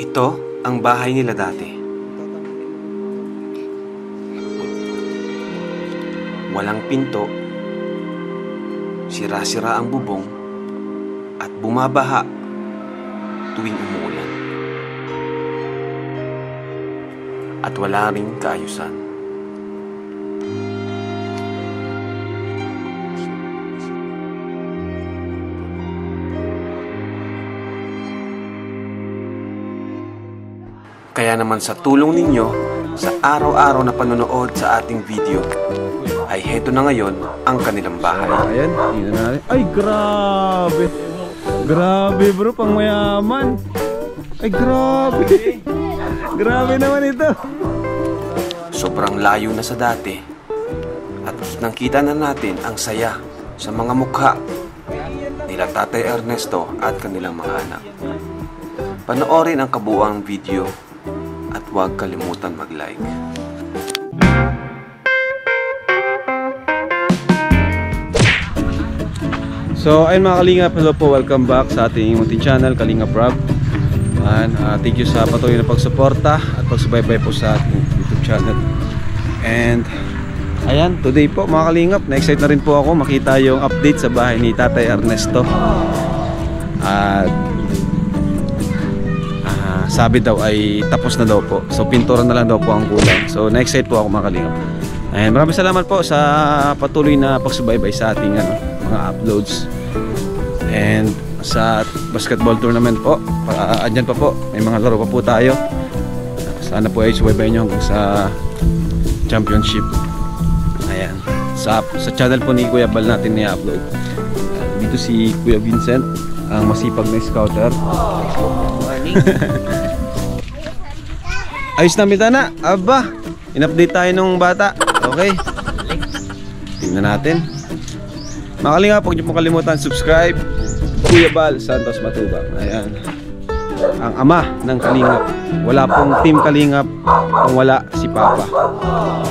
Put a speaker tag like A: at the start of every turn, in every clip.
A: Ito ang bahay nila dati. Walang pinto, sira-sira ang bubong, at bumabaha tuwing umuulan. At wala ring kaayusan. Kaya naman sa tulong ninyo sa araw-araw na panonood sa ating video, ay heto na ngayon ang kanilang bahay.
B: Ayan, tingnan natin. Ay, grabe! Grabe bro, pang mayaman! Ay, grabe! Grabe naman ito!
A: Sobrang layo na sa dati. At nakita na natin ang saya sa mga mukha nila Tatay Ernesto at kanilang mga anak. Panoorin ang kabuuang video at huwag kalimutan mag-like.
B: So ayun mga Kalingap, hello po, welcome back sa ating munting channel, Kalingap Rob. Thank you sa patuloy na pagsuporta at pagsubaybay po sa ating YouTube channel. And ayan, today po mga Kalingap, na-excite na rin po ako makita yung update sa bahay ni Tatay Ernesto. At sabi daw ay tapos na daw po. So pintura na lang daw po ang kulang. So na-excite po ako mga Kalingap. And maraming salamat po sa patuloy na pagsubaybay sa ating mga uploads. And sa basketball tournament po, andyan pa po, may mga laro pa po tayo. Sana po ay subaybayan nyo hanggang sa championship. Ayan, sa channel po ni Kuya Bal natin i-upload. Dito si Kuya Vincent, ang masipag na scouter.
C: Morning.
B: Ayos na mitana, aba, in-update tayo nung bata. Okay, tingnan natin. Mga Kalingap, huwag niyo pong kalimutan subscribe. Kuya Bal Santos Matubang. Ayan, ang ama ng Kalingap. Wala pong team Kalingap kung wala si Papa,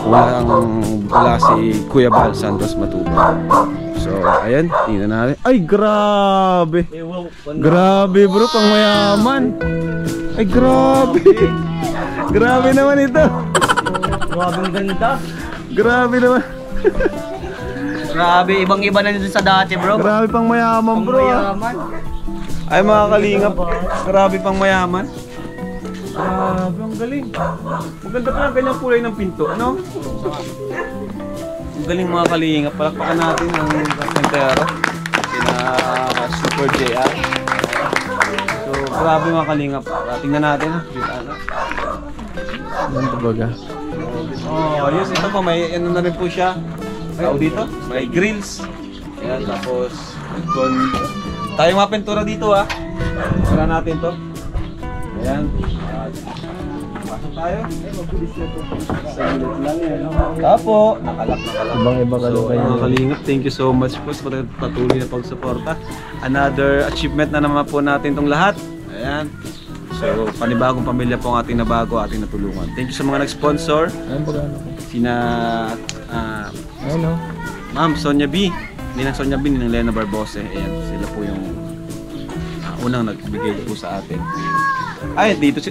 B: wala si Kuya Bal Santos Matubang. So ayan, tingnan natin. Ay, grabe. Grabe bro, pang mayaman. Ay, grabe. Grabe naman ito.
C: Grabe ang ganda.
B: Grabe naman.
C: Grabe, ibang-iba na dito sa dati, bro.
B: Grabe pang mayaman bro.
C: Mayaman.
B: Ay mga Kalingap, grabe pang mayaman. Grabe, ang galing. Maganda pa ang ganyang kulay ng pinto, ano? Ang galing mga Kalingap. Palakpakan natin ang Carpentero, sina Super JR. So grabe mga Kalingap. Tingnan natin ha. Ano ito baga? Oh, yes, ito po, may ano na rin po siya. Tao dito, may grills. Ayan, tapos tayo mga pintura dito ha. Wala natin to. Ayan. Pasok tayo. Tapo, nakalak.
D: Ibang-iba kalukay
B: So, mga Kalingap, thank you so much po sa patuloy na pagsuporta. Another achievement na naman po natin itong lahat. Ayan. So, panibagong pamilya po ang ating nabago, ating natulungan. Thank you sa mga nag-sponsor.
D: Ayun po gano'n.
B: Sina
D: Ayun o.
B: Ma'am Sonia B, ninang Sonia B, ninang Lena Barbose. Ayan, sila po yung unang nagbigay po sa atin. Ay, dito si...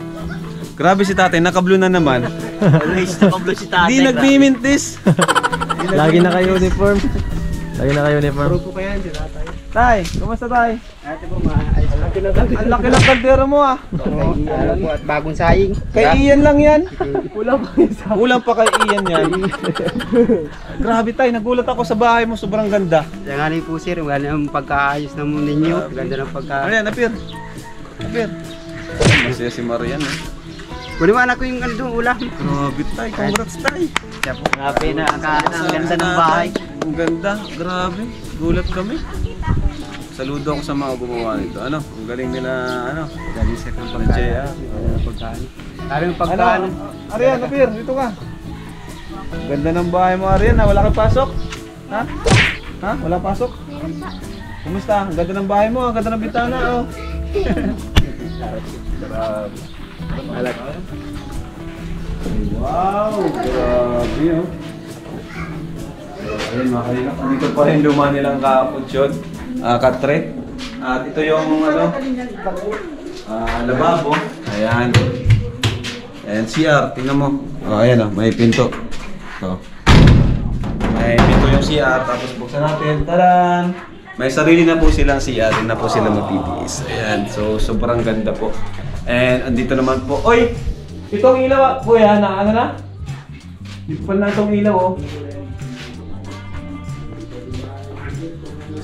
B: Grabe si tatay, naka-blue na naman.
C: Always naka-blue si tatay.
B: Di nagmimintis.
D: Lagi naka-uniform. Lagi naka-uniform.
C: Grupo kaya yan si tatay.
B: Tay, kumusta tay?
C: Ate po, maayos.
B: Ang laki ng kaldero mo ah.
C: At bagong saying.
B: Kay Ian lang yan.
C: Kulang pa isa.
B: Kulang pa kay Ian yan. Grabe tay, nagulat ako sa bahay mo, sobrang ganda.
C: Kaya nga rin po sir, wala ang pagkaayos ng ninyo. Ganda ng pagka...
B: Ano yan, Apir? Apir. Masaya si Marian eh.
C: Kuliwan ako yung ano doon, ulam.
B: Grabe tay, congrats tay.
C: Grabe na, ang ganda ng bahay.
B: Ang ganda, grabe. Gulat kami. Saludo ako sa mga gumawa nito. Ano, ang galing nila, ano, galing sa pagkain.
C: Pagkain. Parang pagkain.
B: Arian, Apir, dito ka. Ang ganda ng bahay mo, Arian. Wala kang pasok? Ha? Ha? Wala pasok? Kumusta? Ang ganda ng bahay mo, ang ganda ng bintana, oh. Grabe. Wow, grabe, oh. Ayun mga Kalingap, dito pa rin luma nilang kaputsyon, katre. At ito yung ano, lababo. Ayan. Ayan, CR. Tingnan mo. Oh, ayan oh, may pinto. Ito. May pinto yung CR. Tapos buksan natin. Taran! May sarili na po silang CR. Hindi na po sila magtitiis. Ayan. So, sobrang ganda po. And andito naman po. Oy! Itong ilaw po yan. Ano na? Dito pa na itong ilaw oh.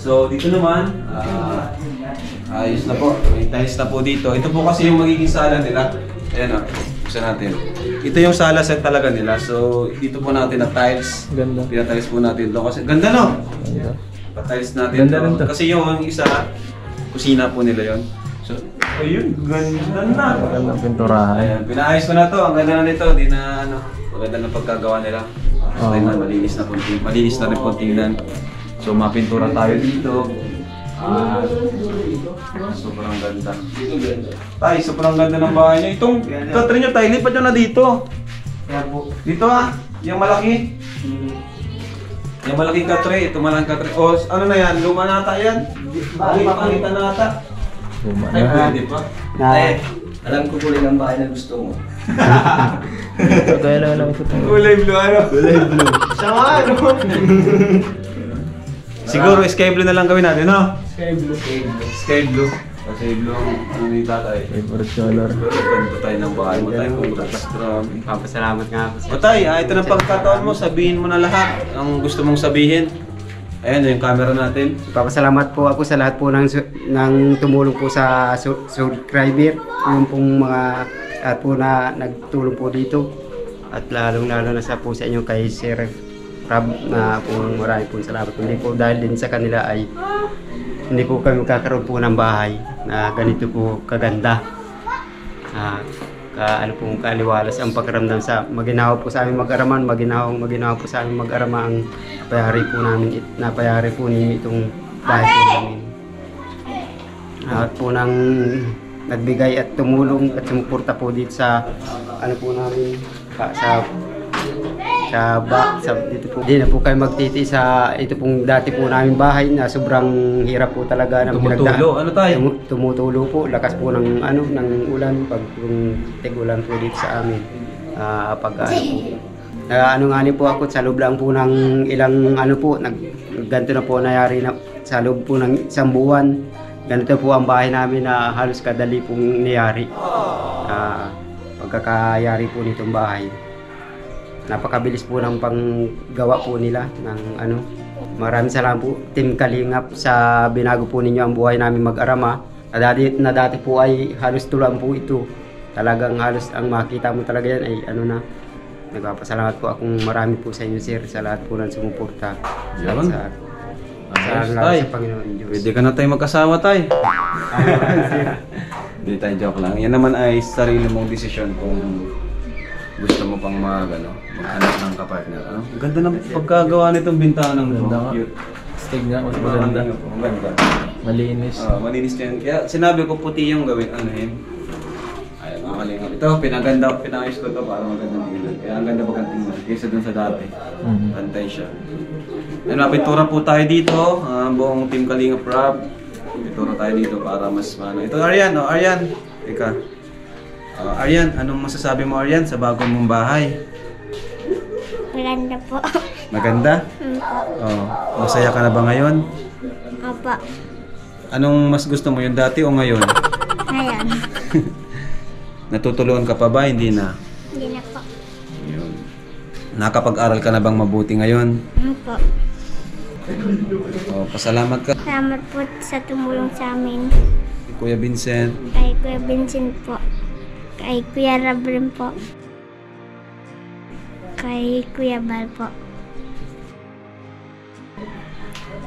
B: So, dito naman. Ayos na po. May tiles na po dito. Ito po kasi yung magiging sala nila. Ayan o. Buksan natin. Ito yung sala set talaga nila. So, dito po natin na tiles.
D: Ganda.
B: Pinatiles po natin ito. Kasi ganda no?
D: Ganda.
B: Pa-tiles natin
D: Ganda rin to.
B: Kasi yung isa, kusina po nila yon. So, ayun. Ganda na.
D: Magandang pinturahan.
B: Ayan. Pinaayos ko na to. Ang ganda na nito. Di na ano. Maganda na pagkagawa nila. So, na, malinis na po. Malinis na rin po tingnan. So, mapintura tayo dito. Sobrang ganda. Tay, sobrang ganda ng bahay niyo. Itong katre nyo, tay, lipat nyo na dito. Dito yung malaki. Yung malaking katre, ito malaking katre. O, ano na yan? Luma na ata yan? Pangita na ata.
D: Luma
B: Ay,
D: na.
B: pwede pa.
C: Na,
E: Alam ko kulay ng bahay na gusto mo.
D: Kaya lang naman ito.
B: Kulay blue, ano? Kulay blue. Siya nga, ano? Siguro, sky blue na lang gawin natin, no?
E: Sky blue.
B: Sky blue. Kasi blue ang ano ni tatay.
D: Favorite color.
B: Ganda tayo ng bahay mo tayo. Congrats.
C: papasalamat nga po
B: O tay, ito na pagkataon mo, sabihin mo na lahat ang gusto mong sabihin. Ayan, yung camera natin.
C: Papasalamat po ako sa lahat po ng tumulong po sa subscriber. Yung pong mga at po na nagtulong po dito. At lalong-lalo na sa po sa inyo kay Sir Rob na pong marami pong salamat. Hindi po dahil din sa kanila ay hindi po kami magkakaroon po ng bahay na ganito po kaganda. Ano pong kaliwalas ang pakiramdam sa maginawa po sa amin mag-araman, maginawa po sa amin mag-arama ang napayari po ninyo itong bahay po namin. At po nang nagbigay at tumulong at sumuporta po dito sa ano po namin dito po. Hindi na po kayo magtiti sa ito pong dati po namin bahay na sobrang hirap po talaga ng
B: Tumutulo. Ano tayo?
C: Tumutulo po, lakas po ng ng ulan pag yung tig-ulan po dito sa amin. Ano nga po ako sa loob lang po ng ilang ganito na po nangyari na sa loob po ng isang buwan. Ganito po ang bahay namin na halos kadali pong niyari. Pagkakayari po nitong bahay. Napakabilis po ng panggawa po nila ng Maraming salamat po Team Kalingap sa binago po ninyo ang buhay namin mag-arama. Na dati po ay halos tulang po ito. Talagang halos ang makita mo talaga yan ay nagpapasalamat po akong marami po sa inyo sir sa lahat po ng sumuporta.
B: Yaman.
C: Sa Panginoon Diyos.
B: Pwede ka na tayo magkasama tayo. Hindi tayo, joke lang. Yan naman ay sarili mong desisyon kung gusto mo pang maghanap ng kapartner. Ang ganda ng pagkagawa nitong bintanang to.
D: Ganda nga.
B: Cute.
D: Stig nga, mas maganda.
B: Ang ganda.
D: Malinis.
B: Malinis yan. Kaya sinabi ko puti yung gawin. Ayun, mga kalingap. Ito, pinayos ko to para maganda tingnan. Kaya ang ganda maganda tingnan. Kaysa dun sa dati. Pantay siya. Ayun, mapintura po tayo dito. Buong Team Kalingap Rob. Pintura tayo dito para mas Ito, Aryan. Aryan. Ika. Aryan, anong masasabi mo Aryan sa bagong mong bahay?
F: Maganda po.
B: Maganda? Masaya ka na ba ngayon?
F: Opo.
B: Anong mas gusto mo, yung dati o ngayon?
F: Ngayon.
B: Natutulungan ka pa ba? Hindi na.
F: Hindi na po.
B: Yun. Nakapag-aral ka na bang mabuti ngayon?
F: Opo.
B: Pasalamat ka.
F: Salamat po sa tumulong sa amin.
B: Kuya Vincent.
F: Kay Kuya Vincent po. Kay Kuya Rab rin po. Kay Kuya Bal po.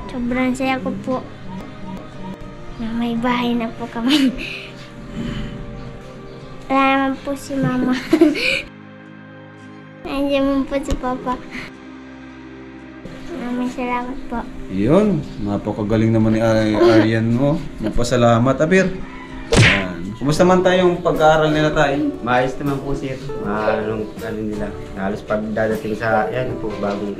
F: Sobrang saya ko po. Na may bahay na po kami. Wala naman po si Mama. Nandiyan mo po si Papa. Maraming salamat po.
B: Yun. Napakagaling naman ni Aryan mo. Magpasalamat. Abir. Yan. Kumusta man tayong pag-aaral nila tayo?
C: Maayos naman po sir. Nila. Halos pag dadating sa, yan po, bagong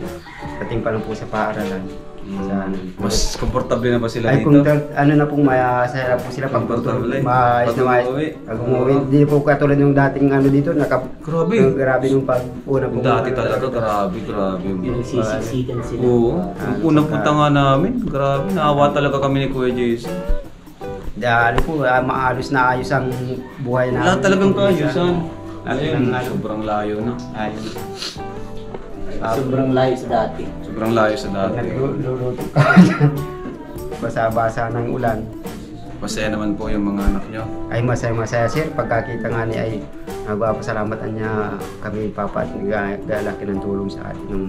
C: dating pa lang po sa paaralan. Sa ano.
B: Mas komportable na ba sila
C: Ay,
B: dito?
C: kung ano na pong masaya na po sila pag
B: Komportable.
C: maayos na maayos.
B: Pag-uwi.
C: Pag umuwi, hindi po katulad yung dating ano dito,
B: Grabe.
C: grabe yung pag-una po.
B: Dati talaga, grabe.
G: Pinagsisisikan sila.
B: Oo. Yung unang punta nga namin, grabe. Naawa talaga kami ni Kuya Jason.
C: Ano po, maalos na ayos ang buhay na.
B: Wala talagang kaayusan.
C: Lahat
B: Ayun,
C: ng ano.
B: sobrang layo na.
C: Ayos.
G: Sobrang layo sa dati.
B: Sobrang layo sa dati.
C: Nagluluto ka. Basa-basa ng ulan.
B: Masaya naman po yung mga anak nyo.
C: Ay masaya sir, pagkakita nga niya ay nagpapasalamatan niya kami papa at galaki ng tulong sa atin ng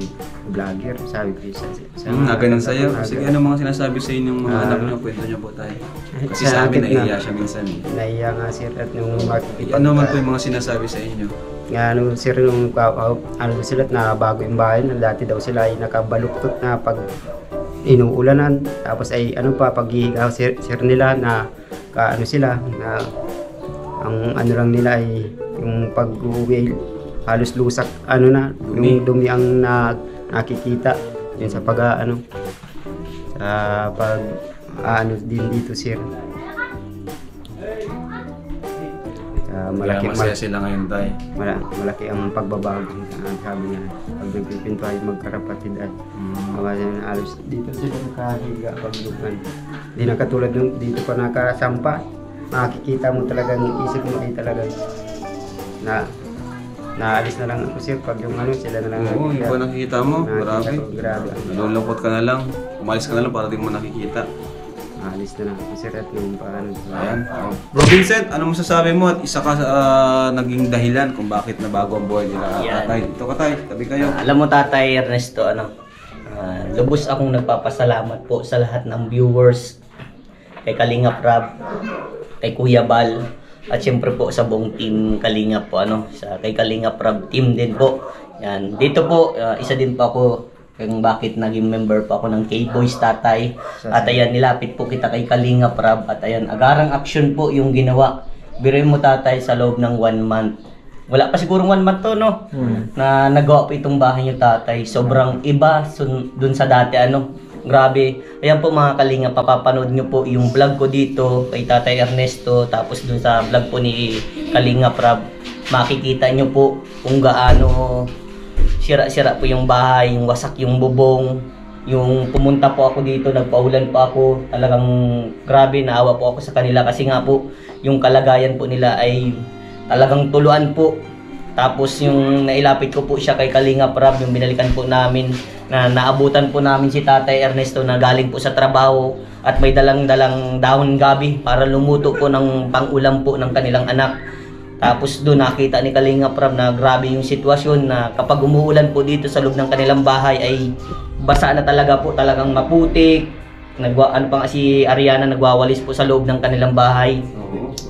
C: vlogger. Sabi ko
B: Ganun sa'yo. Sige, ano mga sinasabi sa inyong mga anak nyo? Kwento nyo po tayo. Kasi sa amin, naiiya siya minsan.
C: Naiiya nga sir at nung makikipag...
B: Ano man po yung mga sinasabi sa inyo?
C: Nga ano sir, nung ano sila na bago yung bahay, na dati daw sila ay nakabaluktot na pag inuulanan. Tapos ay ano pa, paghihigaw sir nila na ano sila, na ang ano lang nila ay yung pag-uwi halos lusak ano na, yung dumi ang nakikita yun sa pag ano sa pag ano din dito sir.
B: Kaya masaya sila ngayon tayo.
C: Malaki ang pagbabago. Sabi niya, pag nagpipinto ay magkarapatid ay alos dito sila nakahiga pagdukan. Hindi na katulad nung dito pa nakasampa. Makikita mo talagang isip mo ay talagang naalis na lang ako sir pag yung ano sila na lang.
B: Oo, yung pa nakikita mo, grabe.
C: Grabe.
B: Nalulungkot ka na lang. Umalis ka na lang para di mo nakikita.
C: Naalis na lang ako sir at nung paano.
B: Ayan. Bro Vincent, ano masasabi mo at isa ka naging dahilan kung bakit nabago ang buhay nila
G: Yan.
B: tatay? Dito ka tayo, tabi kayo.
G: Alam mo Tatay Ernesto, lubos akong nagpapasalamat po sa lahat ng viewers, kay Kalingap Rab, kay Kuya Bal, at syempre po sa buong team Kalingap po, kay Kalingap Rab team din po. Yan. Dito po, isa din po ako kung bakit naging member po ako ng K-Boys Tatay. At ayan, nilapit po kita kay Kalingap Rab. At ayan, agarang action po yung ginawa. Biruin mo Tatay sa loob ng 1 month. Wala pa sigurong 1 month to, no? Na nagawa po itong bahay niyo Tatay. Sobrang iba dun sa dati, Grabe. Ayan po mga Kalingap, papapanood nyo po yung vlog ko dito kay Tatay Ernesto. Tapos dun sa vlog po ni Kalingap Rab, makikita nyo po kung gaano sira-sira po yung bahay, yung wasak yung bubong. Yung pumunta po ako dito, nagpaulan pa ako. Talagang grabe, naawa po ako sa kanila kasi nga po yung kalagayan po nila ay talagang tuluan po. Tapos yung nailapit ko po siya kay Kalingap Rab, yung binalikan po namin, na naabutan po namin si Tatay Ernesto na galing po sa trabaho at may dalang-dalang dahon gabi para lumuto po ng pang-ulam po ng kanilang anak. Tapos doon nakita ni Kalingap Rab na grabe yung sitwasyon na kapag umuulan po dito sa loob ng kanilang bahay ay basa na talaga po, talagang maputik. Ano pa nga si Ariana, nagwawalis po sa loob ng kanilang bahay,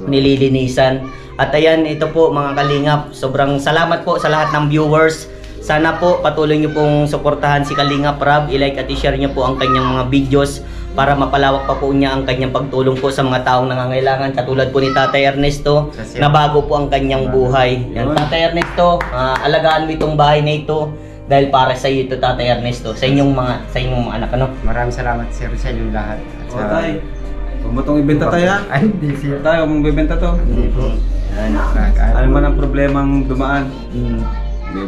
G: nililinisan. At ayan, ito po mga Kalingap, sobrang salamat po sa lahat ng viewers. Sana po patuloy nyo pong suportahan si Kalingap Rab, i-like at i-share nyo po ang kanyang mga videos para mapalawak pa po niya ang kanyang pagtulong po sa mga taong nangangailangan, katulad po ni Tatay Ernesto na bago po ang kanyang buhay. Yan, Tatay Ernesto, alagaan mo itong bahay na ito dahil para sa iyo ito Tatay Ernesto, sa inyong mga anak
C: Maraming salamat sir sa inyong lahat. At sa...
B: Tay, huwag mo itong ibenta tayo ha?
C: Ay, hindi sir.
B: Tayo, huwag mong bibenta to.
C: Hindi po.
B: Ano man ang problemang dumaan?
C: Hindi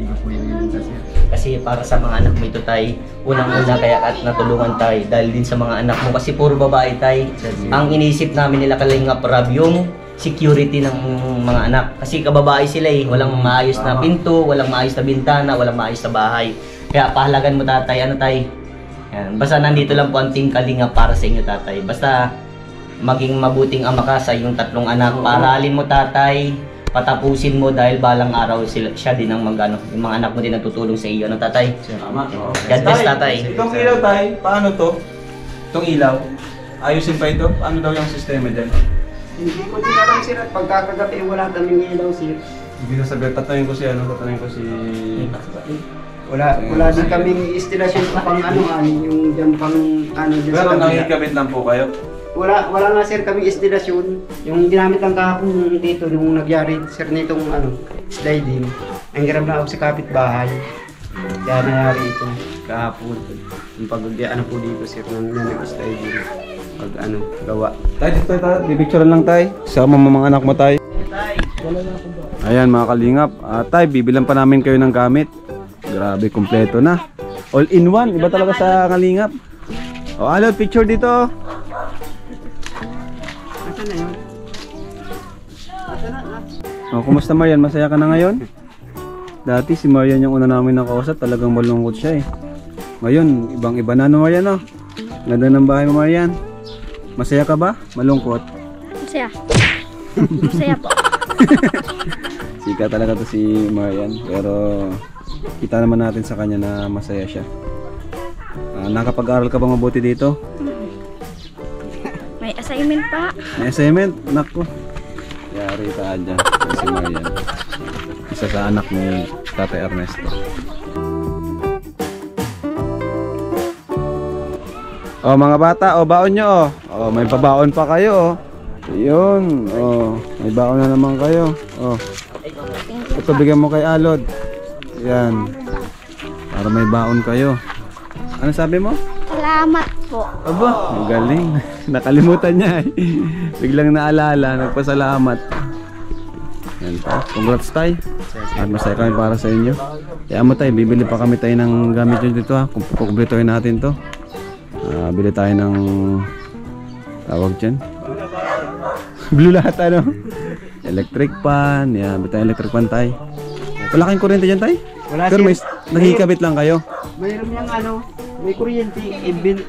C: ko po yung sir.
G: kasi para sa mga anak mo ito Tay, unang-una kaya at natulungan Tay dahil din sa mga anak mo kasi puro babae Tay. Ang inisip namin nila Kalingap Rab yung security ng mga anak kasi kababae sila walang maayos na pinto, walang maayos na bintana, walang maayos na bahay. Kaya pahalagan mo Tatay, Tay? Yan. Basta nandito lang po ang Team Kalingap para sa inyo Tatay. Basta maging mabuting ama ka sa iyong 3 anak. Paralin mo Tatay, patapusin mo dahil balang araw siya din ang yung mga anak mo din natutulong sa iyo, Tatay?
B: Tama.
G: God bless Tatay.
B: Itong ilaw Tay, paano to? Itong ilaw, ayusin pa ito? Ano daw yung sistema dyan?
C: Hindi ko din alam sir at pagkakagabi wala kaming ilaw sir.
B: Hindi na sabi, tatanungin ko si
C: Wala din kaming instalasyon pang yung dyan pang dyan
B: Pero
C: sa kabila.
B: nakikabit lang po kayo?
C: Wala nga sir kaming instalasyon. Yung ginamit lang kahapon dito nung nagyari sir nitong sliding. Ang hirap na ako sa kapitbahay. Kaya nangyari ito kahapon. yung pag-ano po dito sir, nang nag-stay dito. Pag ano, gawa.
B: Tay, dito tayo, bibicturean lang tay. Sama mo mga anak mo tay. Ayan mga kalingap. Tay, bibilan pa namin kayo ng gamit. Grabe, kompleto na. All in one, iba talaga sa kalingap. O, Alod, picture dito.
C: Nasaan na yun?
B: O, kumusta Marian? Masaya ka na ngayon? Dati si Marian yung una namin nakausap, talagang malungkot siya eh. Ngayon, ibang iba na no Marian no? Ganda ng bahay mo Marian. Masaya ka ba? Malungkot?
F: Masaya. Masaya po.
B: Sika talaga to si Marian, pero kita naman natin sa kanya na masaya siya. Nakapag-aral ka bang mabuti dito?
F: May assignment pa.
B: May assignment? Naku, yari ka dyan si Marian. Isa sa anak ni Tatay Ernesto. Oh mga bata, baon nyo may pabaon pa kayo Ayun, may baon na naman kayo. Ito bigyan mo kay Alod. Yan. Para may baon kayo. Ano sabi mo?
F: Salamat po.
B: Aba, magaling. Nakalimutan niya eh. Biglang naalala, nagpasalamat. Yan pa. Congrats tay. At masaya kami para sa inyo. Kaya mo tay, bibili pa kami tayo ng gamit nyo dito ha. Kumpletuhin natin to. Bili tayo ng tawag dyan. Blue lahat ano. Electric pan. Yan, bili tayo electric pan tay. Wala kayong kuryente dyan tay?
C: Wala.
B: Pero may nakikabit lang kayo.
C: Mayroon yung ano, may kuryente,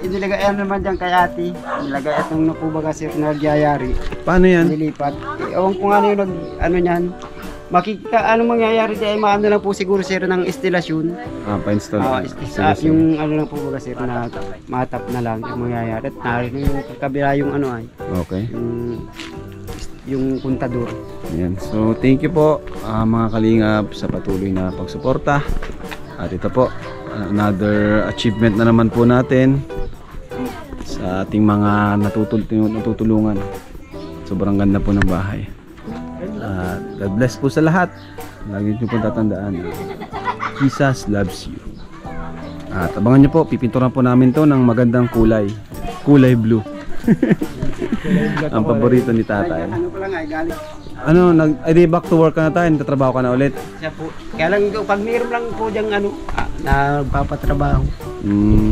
C: inilagay naman dyan kay ate. Nilagay itong napubaga sir na nagyayari.
B: Paano yan?
C: Nilipat. Ewan ko nga yung ano niyan. Makikita ano mangyayari dyan, maano lang po siguro sir ng instalasyon.
B: Pa-install.
C: Yung ano lang po baga sir na matap na lang yung mangyayari. At naroon yung kabila yung ano ay.
B: Okay.
C: Yung kontador.
B: Yan. So thank you po mga kalingap sa patuloy na pagsuporta. At ito po, another achievement na naman po natin sa ating mga natutulungan. Sobrang ganda po ng bahay. God bless po sa lahat. Lagi nyo po tatandaan. Jesus loves you. At abangan nyo po, pipinturan po namin to ng magandang kulay. Kulay blue. Ang paborito ni tatay.
C: Ano pa lang ay galing.
B: Ano, di back to work ka na tayo, nagtatrabaho ka na ulit.
C: Siya po. Kaya lang pag mayroon lang po diyang ano, nagpapatrabaho.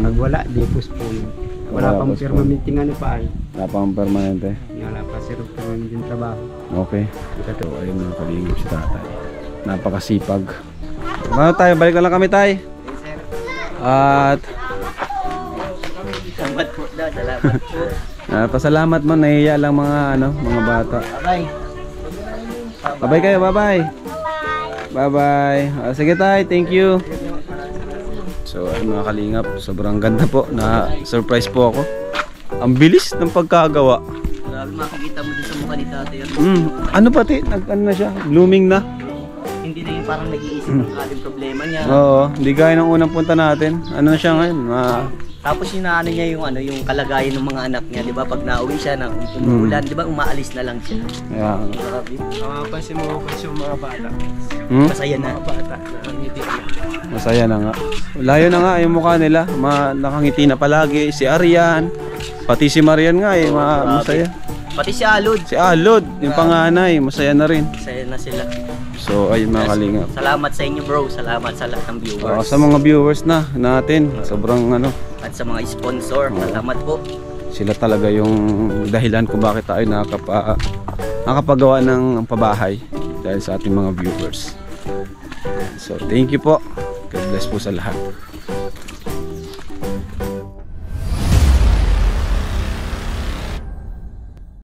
C: Pag wala, dipos po yun. Wala pang permanenteng ano pa ay.
B: Wala pang permanente.
C: Wala pa sir, permanenteng trabaho.
B: Okay. Ito, ayun mga kalingap si tatay. Napakasipag. Ano tayo, balik na lang kami tayo. At
G: Salamat po daw, salamat po.
B: pasalamat mo, nahiya lang mga mga bata.
G: Bye.
B: Bye-bye kayo, bye-bye. Bye-bye. Sige tayo, thank you. So ayun mga kalingap, sobrang ganda po, na surprise po ako. Ang bilis ng pagkagawa.
G: Grabe makikita mo din sa mukha ni tatay.
B: Ano pati, ano na siya, blooming na.
G: Hindi na yung parang nag-iisip ng ating problema niya.
B: Oo, hindi gaya ng unang punta natin. Ano na siya ngayon?
G: Tapos yung ano niya yung kalagayan ng mga anak niya, 'di ba? Pag nauwi siya na umuulan, 'di ba? Umaalis na lang siya.
B: Yeah.
G: Grabe.
E: Mapapansin mo yung mga bata.
G: Masaya na.
E: Bata na ngiti.
B: Masaya na nga. Layo na nga yung mukha nila. Nakangiti na palagi. Si Arian. Pati si Marian nga masaya.
G: Pati si Alod.
B: Si Alod, yung panganay, masaya na rin.
G: Masaya na sila.
B: So ayun mga kalingap.
G: Salamat sa inyo bro. Salamat sa lahat ng viewers.
B: Sa mga viewers natin, sobrang
G: At sa mga sponsor, salamat po.
B: Sila talaga yung dahilan kung bakit tayo nakapagawa ng pabahay dahil sa ating mga viewers. So thank you po. God bless po sa lahat.